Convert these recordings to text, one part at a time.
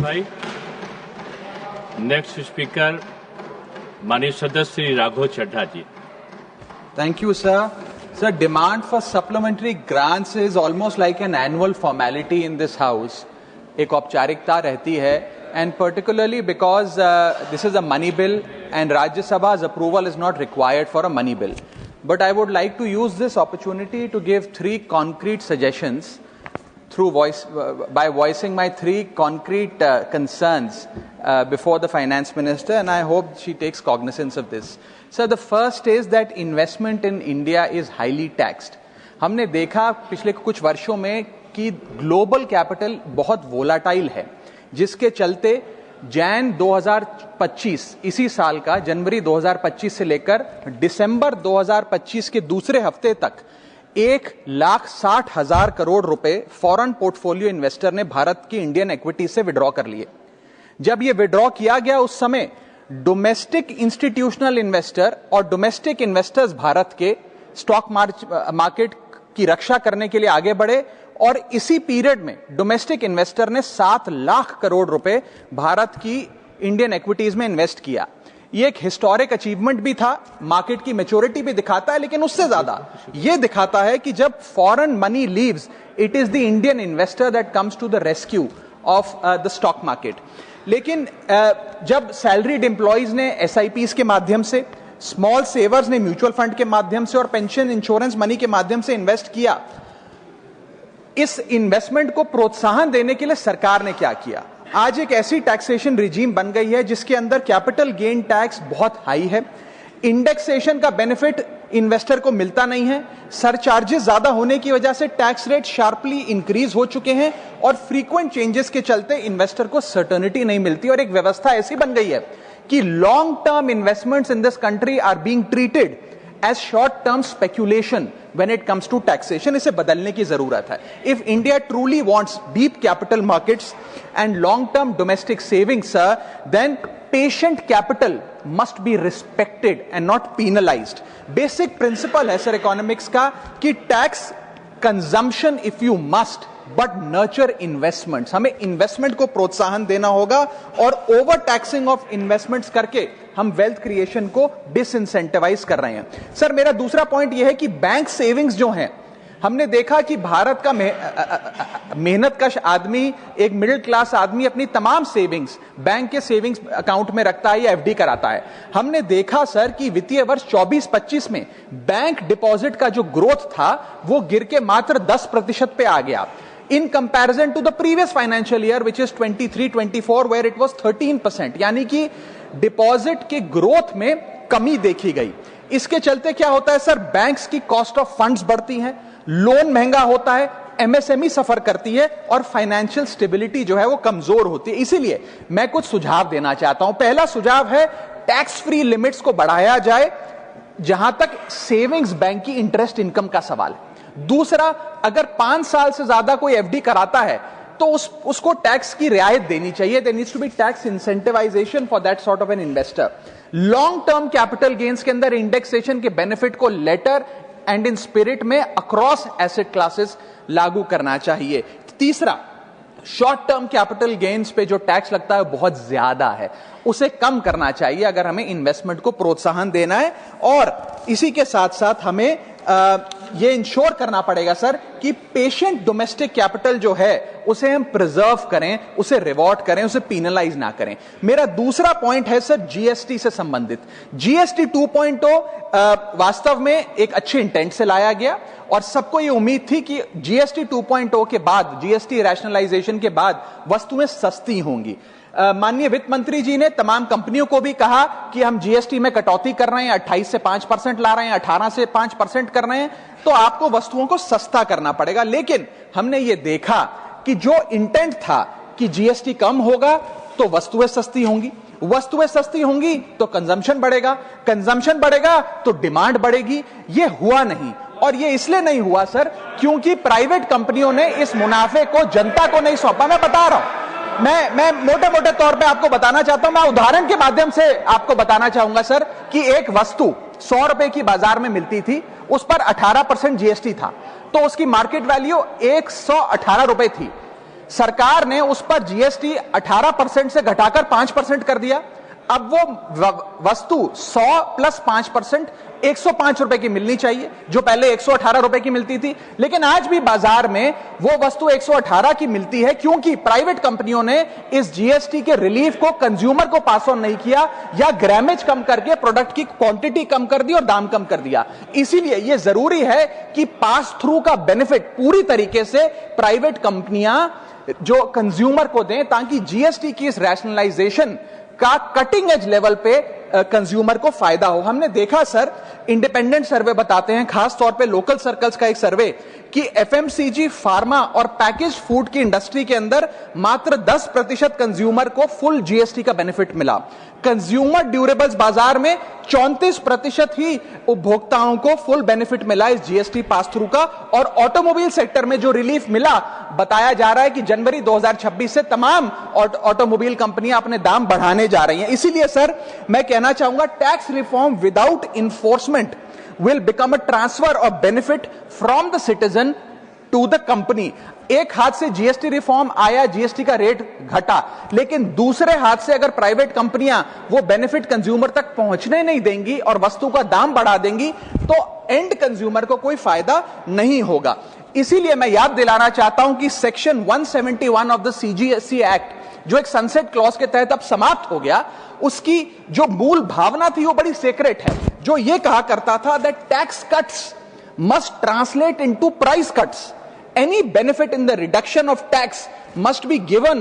भाई। Next speaker माननीय सदस्य श्री राघव चड्ढा जी। Thank you, sir. Sir, demand for supplementary grants is almost like an annual formality in this house. एक औपचारिकता रहती है, and particularly because this is a money bill and Rajya Sabha's approval is not required for a money bill. But I would like to use this opportunity to give three concrete suggestions by voicing my three concrete concerns before the finance minister, and I hope she takes cognizance of this. Sir, the first is that investment in India is highly taxed. हमने देखा पिछले कुछ वर्षों में कि global capital बहुत volatile है, जिसके चलते जैन 2025 इसी साल का जनवरी 2025 से लेकर दिसंबर 2025 के दूसरे हफ्ते तक 1,60,000 करोड़ रुपए फॉरेन पोर्टफोलियो इन्वेस्टर ने भारत की इंडियन इक्विटी से विड्रॉ कर लिए। जब ये विड्रॉ किया गया उस समय डोमेस्टिक इंस्टीट्यूशनल इन्वेस्टर और डोमेस्टिक इन्वेस्टर्स भारत के स्टॉक मार्केट की रक्षा करने के लिए आगे बढ़े, और इसी पीरियड में डोमेस्टिक इन्वेस्टर ने 7 लाख करोड़ रुपए भारत की इंडियन इक्विटीज में इन्वेस्ट किया। ये एक हिस्टोरिक अचीवमेंट भी था, मार्केट की मैच्योरिटी भी दिखाता है, लेकिन उससे ज्यादा ये दिखाता है कि जब foreign money leaves, it is the Indian investor that comes to the rescue of the stock market. लेकिन जब सैलरीड एम्प्लॉइज ने एसआईपीज के माध्यम से, स्मॉल सेवर्स ने म्यूचुअल फंड के माध्यम से और पेंशन इंश्योरेंस मनी के माध्यम से इन्वेस्ट किया, इस इन्वेस्टमेंट को प्रोत्साहन देने के लिए सरकार ने क्या किया? आज एक ऐसी टैक्सेशन रिजीम बन गई है जिसके अंदर कैपिटल गेन टैक्स बहुत हाई है, इंडेक्सेशन का बेनिफिट इन्वेस्टर को मिलता नहीं है, सरचार्जेस ज्यादा होने की वजह से टैक्स रेट शार्पली इंक्रीज हो चुके हैं, और फ्रीक्वेंट चेंजेस के चलते इन्वेस्टर को सर्टेनिटी नहीं मिलती, और एक व्यवस्था ऐसी बन गई है कि long term investments in this country are being treated as short term speculation when it comes to taxation. इसे बदलने की जरूरत है। If India truly wants deep capital markets and long-term domestic savings, sir, then patient capital must be respected and not penalized. Basic principle है sir economics का कि tax consumption if you must, but nurture investments. हमें investment को प्रोत्साहन देना होगा, और over taxing of investments करके हम वेल्थ क्रिएशन को डिसइंसेंटिवाइज कर रहे हैं। सर, मेरा दूसरा पॉइंट यह है कि बैंक सेविंग्स जो हैं, हमने देखा कि भारत का मेहनतकश आदमी, एक मिडिल क्लास आदमी अपनी तमाम सेविंग्स बैंक के सेविंग्स अकाउंट में रखता है या एफडी कराता है। हमने देखा सर कि वित्तीय वर्ष 24-25 में बैंक डिपॉजिट का जो ग्रोथ था वो गिर के मात्र 10% पे आ गया, in comparison to the previous financial year which is 23-24 where it was 13%, यानी कि डिपॉजिट के ग्रोथ में कमी देखी गई। इसके चलते क्या होता है सर, बैंक्स की कॉस्ट ऑफ फंड्स बढ़ती है, लोन महंगा होता है, एमएसएमई सफर करती है, और फाइनेंशियल स्टेबिलिटी जो है वो कमजोर होती है। इसीलिए मैं कुछ सुझाव देना चाहता हूं। पहला सुझाव है टैक्स फ्री लिमिट्स को बढ़ाया जाए जहां तक सेविंग्स बैंक की इंटरेस्ट इनकम का सवाल है। दूसरा, अगर 5 साल से ज्यादा कोई एफडी कराता है तो उसको टैक्स की रियायत देनी चाहिए। There needs to be tax incentivization for that sort of an investor. Long term capital gains के अंदर इंडेक्सेशन के बेनिफिट को लेटर एंड इन स्पिरिट में अक्रॉस एसेट क्लासेस लागू करना चाहिए। तीसरा, शॉर्ट टर्म कैपिटल गेन्स पे जो टैक्स लगता है बहुत ज्यादा है, उसे कम करना चाहिए अगर हमें इन्वेस्टमेंट को प्रोत्साहन देना है। और इसी के साथ साथ हमें ये इंश्योर करना पड़ेगा सर कि पेशेंट डोमेस्टिक कैपिटल जो है उसे हम प्रिजर्व करें, उसे रिवॉर्ड करें, उसे पीनलाइज ना करें। मेरा दूसरा पॉइंट है सर जीएसटी से संबंधित। जीएसटी 2.0 वास्तव में एक अच्छे इंटेंट से लाया गया, और सबको ये उम्मीद थी कि जीएसटी 2.0 के बाद, जीएसटी रैशनलाइजेशन के बाद वस्तुएं सस्ती होंगी। माननीय वित्त मंत्री जी ने तमाम कंपनियों को भी कहा कि हम जीएसटी में कटौती कर रहे हैं, 28 से 5% ला रहे हैं, 18 से 5% कर रहे हैं, तो आपको वस्तुओं को सस्ता करना पड़ेगा। लेकिन हमने ये देखा कि जो इंटेंट था कि जीएसटी कम होगा तो वस्तुएं सस्ती होंगी, वस्तुएं सस्ती होंगी तो कंजम्पशन बढ़ेगा, कंजम्पशन बढ़ेगा तो डिमांड बढ़ेगी। ये हुआ नहीं, और ये इसलिए नहीं हुआ सर क्योंकि प्राइवेट कंपनियों ने इस मुनाफे को जनता को नहीं सौंपा। मैं बता रहा हूं, मैं मोटे मोटे तौर पे आपको बताना चाहता हूं, मैं उदाहरण के माध्यम से आपको बताना चाहूंगा सर कि एक वस्तु 100 रुपए की बाजार में मिलती थी, उस पर 18% जीएसटी था, तो उसकी मार्केट वैल्यू 118 रुपए थी। सरकार ने उस पर जीएसटी 18% से घटाकर 5% कर दिया। अब वो वस्तु 100 प्लस 5% 105 रुपए की मिलनी चाहिए, जो पहले 118 रुपए की मिलती थी। लेकिन आज भी बाजार में वो वस्तु 118 की मिलती है, क्योंकि प्राइवेट कंपनियों ने इस जीएसटी के रिलीफ को कंज्यूमर को पास ऑन नहीं किया, या ग्रामेज कम करके प्रोडक्ट की क्वांटिटी कम कर दी और दाम कम कर दिया। इसीलिए यह जरूरी है कि पास थ्रू का बेनिफिट पूरी तरीके से प्राइवेट कंपनियां जो कंज्यूमर को दें, ताकि जीएसटी की इस रैशनलाइजेशन का कटिंग एज लेवल पे कंज्यूमर को फायदा हो। हमने देखा सर, इंडिपेंडेंट सर्वे बताते हैं, खास तौर पे लोकल सर्कल्स का एक सर्वे, कि एफएमसीजी, फार्मा और पैकेज फूड की इंडस्ट्री के अंदर मात्र 10% कंज्यूमर को फुल जीएसटी का बेनिफिट मिला। कंज्यूमर ड्यूरेबल्स बाजार में 34% ही उपभोक्ताओं को फुल बेनिफिट मिला इस जीएसटी पास थ्रू का। और ऑटोमोबाइल सेक्टर में जो रिलीफ मिला, बताया जा रहा है कि जनवरी 2026 से तमाम ऑटोमोबाइल कंपनियां अपने दाम बढ़ाने जा रही हैं। इसीलिए सर मैं कहना चाहूंगा, tax reform without enforcement will become a transfer of benefit from the citizen to the company। एक हाथ से जीएसटी रिफॉर्म आया, जीएसटी का रेट घटा, लेकिन दूसरे हाथ से अगर प्राइवेट कंपनियां वो बेनिफिट कंज्यूमर तक पहुंचने नहीं देंगी और वस्तु का दाम बढ़ा देंगी, तो एंड कंज्यूमर को कोई फायदा नहीं होगा। इसीलिए मैं याद दिलाना चाहता हूं कि section 171 of the CGST act, जो एक सनसेट क्लॉज के तहत अब समाप्त हो गया, उसकी जो मूल भावना थी वो बड़ी सीक्रेट है, जो ये कहा करता था that tax cuts must translate into price cuts. Any benefit in the reduction of tax must be given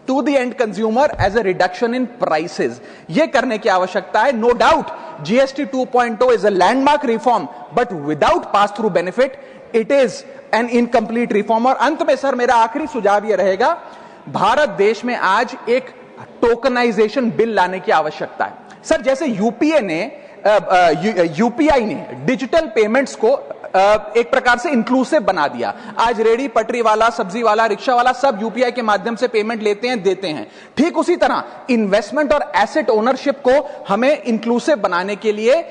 to the end consumer as a reduction in prices. ये करने की आवश्यकता है। No doubt GST 2.0 is a landmark reform, but without pass through benefit it is an incomplete reform. और अंत में sir मेरा आखिरी सुझाव यह रहेगा, भारत देश में आज एक टोकनाइजेशन बिल लाने की आवश्यकता है। सर जैसे यूपीआई ने डिजिटल पेमेंट्स को एक प्रकार से इंक्लूसिव बना दिया। आज रेडी पटरी वाला, सब्जी वाला, रिक्शा वाला सब यूपीआई के माध्यम से पेमेंट लेते हैं, देते हैं। ठीक उसी तरह इन्वेस्टमेंट और एसेट ओनरशिप को हमें इंक्लूसिव बनाने के लिए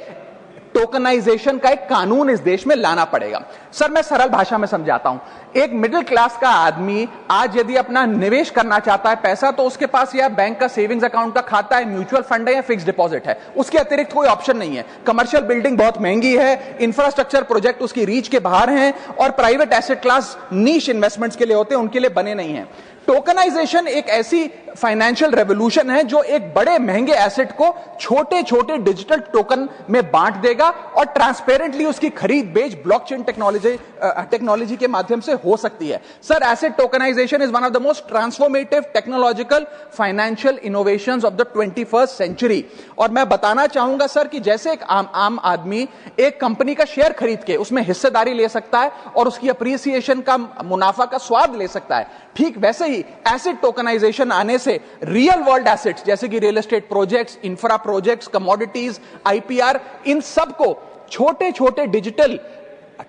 टोकनाइजेशन का एक कानून इस देश में लाना पड़ेगा। सर मैं सरल भाषा में समझाता हूं, एक मिडिल क्लास का आदमी आज यदि अपना निवेश करना चाहता है पैसा, तो उसके पास या बैंक का सेविंग्स अकाउंट का खाता है, म्यूचुअल फंड है या फिक्स डिपॉजिट है, उसके अतिरिक्त कोई ऑप्शन नहीं है। कमर्शियल बिल्डिंग बहुत महंगी है, इंफ्रास्ट्रक्चर प्रोजेक्ट उसकी रीच के बाहर हैं, और प्राइवेट एसेट क्लास नीश इन्वेस्टमेंट्स के लिए होते हैं, उनके लिए बने नहीं है। टोकनाइजेशन एक ऐसी फाइनेंशियल रेवोल्यूशन है जो एक बड़े महंगे एसेट को छोटे छोटे डिजिटल टोकन में बांट देगा और ट्रांसपेरेंटली उसकी खरीद बेच ब्लॉकचेन टेक्नोलॉजी के माध्यम से हो सकती है। Sir asset tokenization is one of the most transformative technological financial innovations of the 21st century. और मैं बताना चाहूंगा सर कि जैसे एक आम आदमी एक कंपनी का शेयर खरीद के उसमें हिस्सेदारी ले सकता है और उसकी अप्रिसिएशन का, मुनाफा का स्वाद ले सकता है, ठीक वैसे ही एसेट टोकनाइजेशन आने से रियल वर्ल्ड एसेट्स जैसे कि real estate projects, infra projects, commodities, IPR, इन सब को छोटे छोटे डिजिटल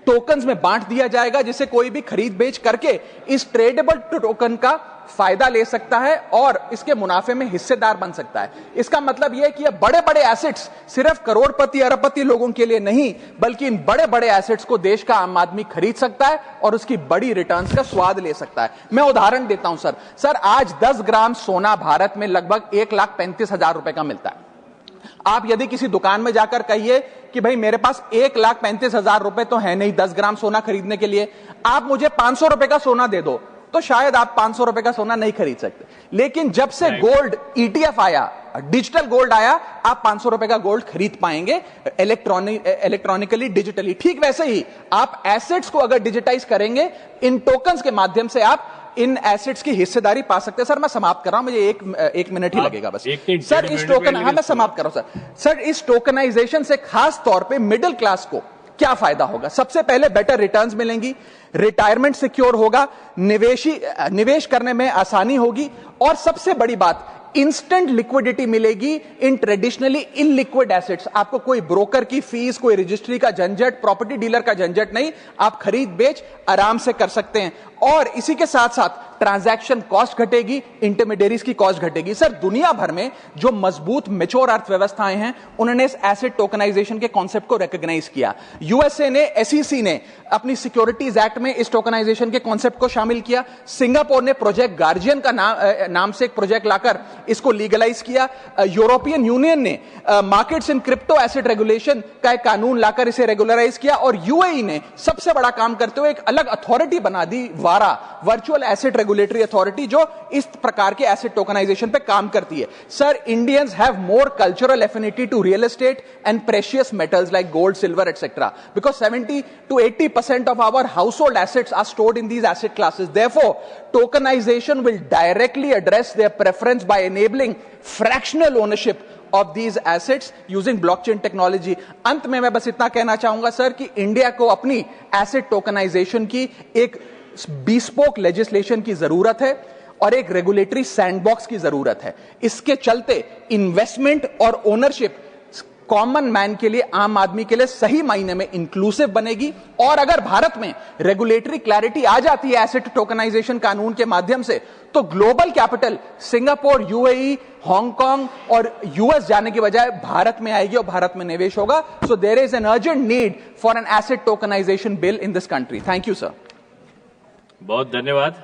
टोकन्स में बांट दिया जाएगा, जिसे कोई भी खरीद बेच करके इस ट्रेडेबल टोकन का फायदा ले सकता है और इसके मुनाफे में हिस्सेदार बन सकता है। इसका मतलब यह है कि ये बड़े बड़े एसेट्स सिर्फ करोड़पति अरबपति लोगों के लिए नहीं, बल्कि इन बड़े बड़े एसेट्स को देश का आम आदमी खरीद सकता है और उसकी बड़ी रिटर्न्स का स्वाद ले सकता है। मैं उदाहरण देता हूं सर आज 10 ग्राम सोना भारत में लगभग 1,35,000 रुपए का मिलता है। आप यदि किसी दुकान में जाकर कहिए कि भाई मेरे पास 1,35,000 रुपए तो है नहीं 10 ग्राम सोना खरीदने के लिए, आप मुझे 500 रुपए का सोना दे दो, तो शायद आप 500 रुपए का सोना नहीं खरीद सकते। लेकिन जब से गोल्ड ईटीएफ आया, डिजिटल गोल्ड आया, आप 500 रुपए का गोल्ड खरीद पाएंगे इलेक्ट्रॉनिकली, डिजिटली। ठीक वैसे ही आप एसेट्स को अगर डिजिटाइज करेंगे, इन टोकन्स के माध्यम से आप इन एसेट्स की हिस्सेदारी पा सकते हैं। सर मैं समाप्त कर रहा हूं, मुझे एक मिनट ही लगेगा बस। सर इस टोकन, हाँ मैं समाप्त कर रहा हूं सर इस टोकनाइजेशन से खास तौर पे मिडिल क्लास को क्या फायदा होगा? सबसे पहले बेटर रिटर्न्स मिलेंगी, रिटायरमेंट सिक्योर होगा, निवेश करने में आसानी होगी, और सबसे बड़ी बात इंस्टेंट लिक्विडिटी मिलेगी इन ट्रेडिशनली इनलिक्विड एसेट्स। आपको कोई ब्रोकर की फीस, कोई रजिस्ट्री का झंझट, प्रॉपर्टी डीलर का झंझट नहीं, आप खरीद बेच आराम से कर सकते हैं। और इसी के साथ साथ ट्रांजैक्शन कॉस्ट घटेगी, इंटरमीडियरीज की कॉस्ट घटेगी। सर, दुनिया भर में जो मजबूत मैच्योर अर्थव्यवस्थाएं हैं उन्होंने इस एसेट टोकनाइजेशन के कॉन्सेप्ट को रिकॉग्नाइज किया। यूएसए ने, एसईसी ने अपनी सिक्योरिटीज एक्ट में इस टोकनाइजेशन के कॉन्सेप्ट को शामिल किया। सिंगापुर ने प्रोजेक्ट गार्जियन का नाम से एक प्रोजेक्ट लाकर इसको लीगलाइज किया। यूरोपियन यूनियन ने markets in crypto asset regulation का एक कानून लाकर इसे रेगुलराइज किया। और यूएई ने सबसे बड़ा काम करते हुए एक अलग अथॉरिटी बना दी, वारा, वर्चुअल एसेट रेगुलेटरी अथॉरिटी, जो इस प्रकार के एसेट टोकनाइजेशन पे काम करती है। Sir, Indians have more cultural affinity to real estate and precious metals like gold, silver, etcetera, because 70 to 80% of our household assets are stored in these asset classes. Therefore, tokenization will directly address their preference by enabling fractional ownership of these assets using blockchain technology. अंत में मैं बस इतना कहना चाहूंगा sir कि India को अपनी एसेट टोकनाइजेशन की एक bespoke लेजिस्लेशन की जरूरत है और एक रेगुलेटरी सैंडबॉक्स की जरूरत है। इसके चलते इन्वेस्टमेंट और ओनरशिप कॉमन मैन के लिए, आम आदमी के लिए सही मायने में इंक्लूसिव बनेगी। और अगर भारत में रेगुलेटरी क्लैरिटी आ जाती है एसेट टोकनाइजेशन कानून के माध्यम से, तो global capital Singapore, UAE, Hong Kong और यूएस जाने की बजाय भारत में आएगी और भारत में निवेश होगा। So there is an urgent need for an asset tokenization bill in this country. Thank you sir. बहुत धन्यवाद।